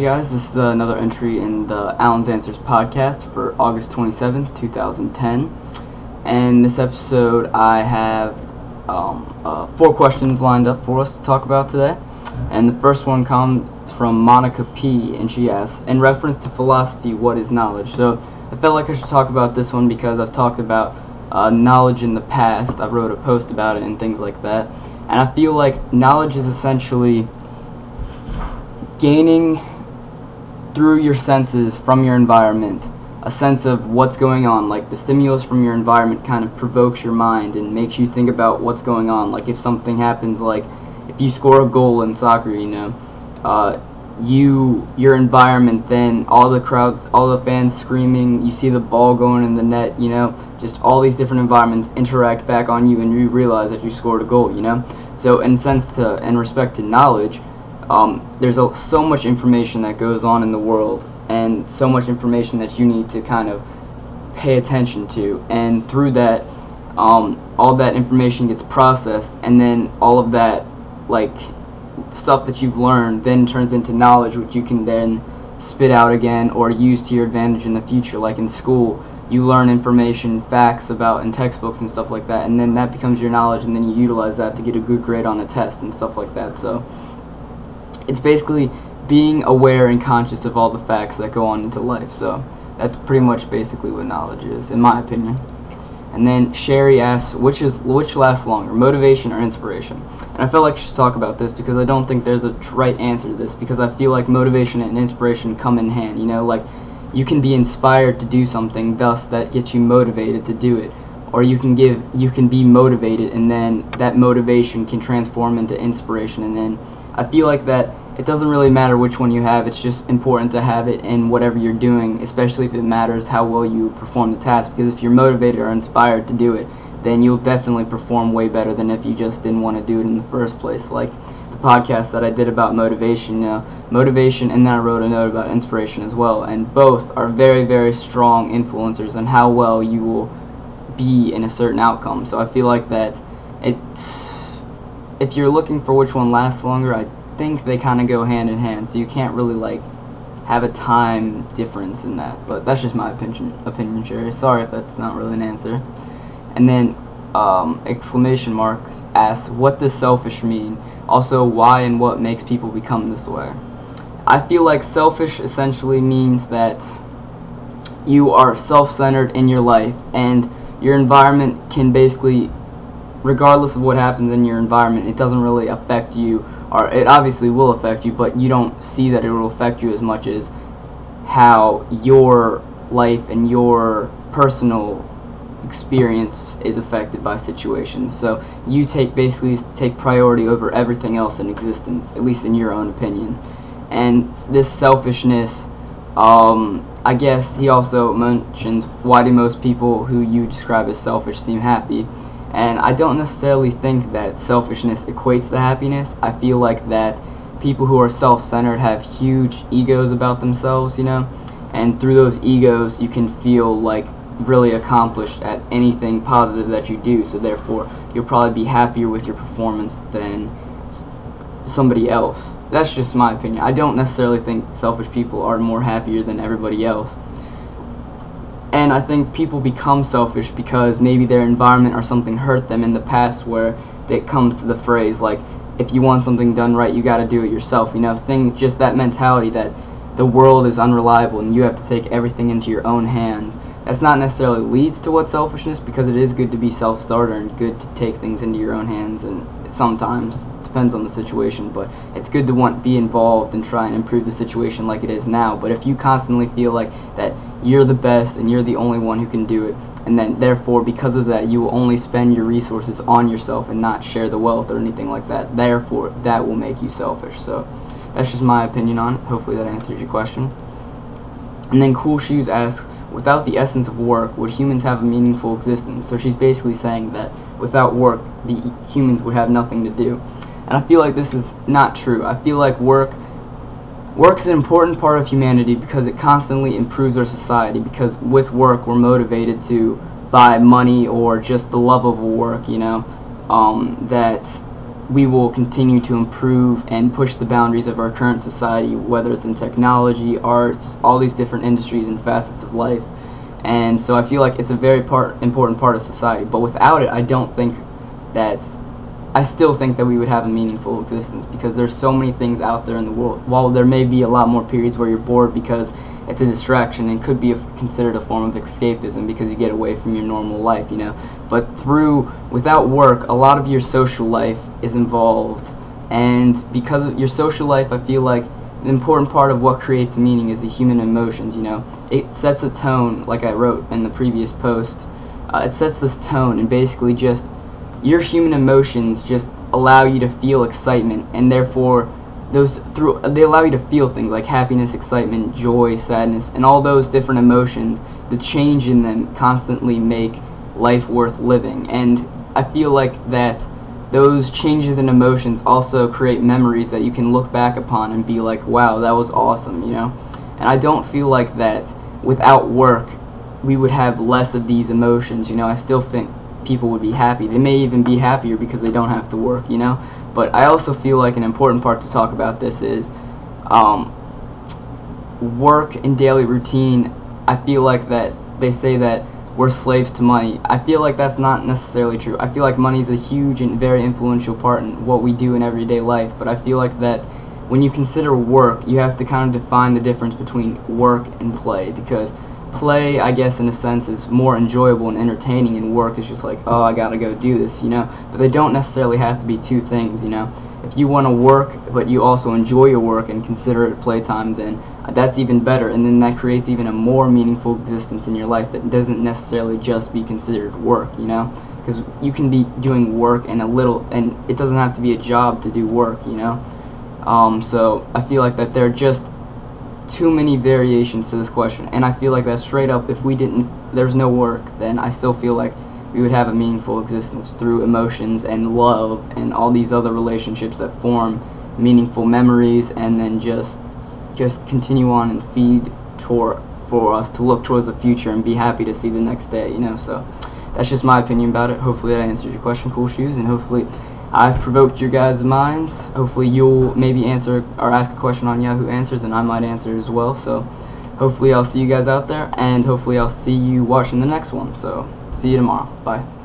guys, this is another entry in the Allan's Answers podcast for August 27th, 2010. And this episode I have 4 questions lined up for us to talk about today. And the first one comes from Monica P, and she asks, in reference to philosophy, what is knowledge? So I felt like I should talk about this one because I've talked about knowledge in the past. I wrote a post about it and things like that. And I feel like knowledge is essentially gaining through your senses from your environment a sense of what's going on. Like the stimulus from your environment kind of provokes your mind and makes you think about what's going on. Like if something happens, like if you score a goal in soccer, your environment, then all the crowds, all the fans screaming, you see the ball going in the net, just all these different environments interact back on you and you realize that you scored a goal, So in respect to knowledge, there's so much information that goes on in the world and so much information that you need to kind of pay attention to, and through that all that information gets processed, and then all of that stuff that you've learned then turns into knowledge, which you can then spit out again or use to your advantage in the future. Like in school, you learn information, facts about in textbooks and stuff like that, and then that becomes your knowledge, and then you utilize that to get a good grade on a test and stuff like that. So it's basically being aware and conscious of all the facts that go on into life. So that's pretty much basically what knowledge is, in my opinion. And then Sherry asks, which lasts longer, motivation or inspiration? And I felt like I should talk about this because I don't think there's a right answer to this, because I feel like motivation and inspiration come in hand. Like you can be inspired to do something, thus that gets you motivated to do it. Or you can be motivated, and then that motivation can transform into inspiration. And then I feel like that it doesn't really matter which one you have. It's just important to have it in whatever you're doing, especially if it matters how well you perform the task. Because if you're motivated or inspired to do it, then you'll definitely perform way better than if you just didn't want to do it in the first place. Like the podcast that I did about motivation, motivation, and then I wrote a note about inspiration as well. And both are very, very strong influencers on how well you will be in a certain outcome. So I feel like that if you're looking for which one lasts longer, I think they kind of go hand in hand, so you can't really have a time difference in that. But that's just my opinion, Sherry. Sorry if that's not really an answer. And then exclamation marks asks, what does selfish mean? Also, why and what makes people become this way? I feel like selfish essentially means that you are self-centered in your life, and your environment can basically, regardless of what happens in your environment, it doesn't really affect you, or it obviously will affect you, but you don't see that it will affect you as much as how your life and your personal experience is affected by situations. So you basically take priority over everything else in existence, at least in your own opinion. And this selfishness, I guess he also mentions, why do most people who you describe as selfish seem happy? And I don't necessarily think that selfishness equates to happiness. I feel like that people who are self-centered have huge egos about themselves, and through those egos you can feel really accomplished at anything positive that you do, so therefore you'll probably be happier with your performance than somebody else. That's just my opinion. I don't necessarily think selfish people are more happier than everybody else. And I think people become selfish because maybe their environment or something hurt them in the past, where it comes to the phrase, if you want something done right, you got to do it yourself. Just that mentality that the world is unreliable and you have to take everything into your own hands. That's not necessarily leads to what selfishness, because it is good to be self-starter and good to take things into your own hands, and sometimes depends on the situation, but it's good to be involved and try and improve the situation like it is now. But if you constantly feel like that you're the best and you're the only one who can do it, and then therefore because of that you will only spend your resources on yourself and not share the wealth or anything like that, therefore that will make you selfish. So that's just my opinion on it. Hopefully that answers your question. And then Cool Shoes asks, without the essence of work, would humans have a meaningful existence? So she's basically saying that without work, the humans would have nothing to do. And I feel like this is not true. I feel like work's an important part of humanity because it constantly improves our society, because with work we're motivated to buy money or just the love of work, that we will continue to improve and push the boundaries of our current society, whether it's in technology, arts, all these different industries and facets of life. And so I feel like it's a very important part of society. But without it, I still think that we would have a meaningful existence, because there's so many things out there in the world. While there may be a lot more periods where you're bored because it's a distraction and could be considered a form of escapism because you get away from your normal life, you know. But without work, a lot of your social life is involved, and because of your social life, I feel like an important part of what creates meaning is the human emotions, you know. It sets a tone, like I wrote in the previous post. It sets this tone, and basically just your human emotions just allow you to feel excitement, and therefore they allow you to feel things like happiness, excitement, joy, sadness, and all those different emotions. The change in them constantly make life worth living, and I feel like that those changes in emotions also create memories that you can look back upon and be like, wow, that was awesome, you know. And I don't feel like that without work we would have less of these emotions, you know. I still think people would be happy. They may even be happier because they don't have to work, you know. But I also feel like an important part to talk about this is work and daily routine. I feel like that they say that we're slaves to money. I feel like that's not necessarily true. I feel like money is a huge and very influential part in what we do in everyday life, but I feel like that when you consider work, you have to kind of define the difference between work and play, because play, I guess, in a sense, is more enjoyable and entertaining, and work is just like, oh, I gotta go do this, you know. But they don't necessarily have to be two things, you know. If you want to work, but you also enjoy your work and consider it playtime, then that's even better, and then that creates even a more meaningful existence in your life that doesn't necessarily just be considered work, you know. Because you can be doing work and it doesn't have to be a job to do work, you know. So I feel like that there are just too many variations to this question, and I feel like that straight up, if there's no work, then I still feel like we would have a meaningful existence through emotions and love and all these other relationships that form meaningful memories, and then just continue on and feed for us to look towards the future and be happy to see the next day, you know. So that's just my opinion about it. Hopefully that answers your question, Cool Shoes, and hopefully I've provoked your guys' minds. Hopefully you'll maybe answer or ask a question on Yahoo Answers, and I might answer it as well. So hopefully I'll see you guys out there, and hopefully I'll see you watching the next one. So see you tomorrow. Bye.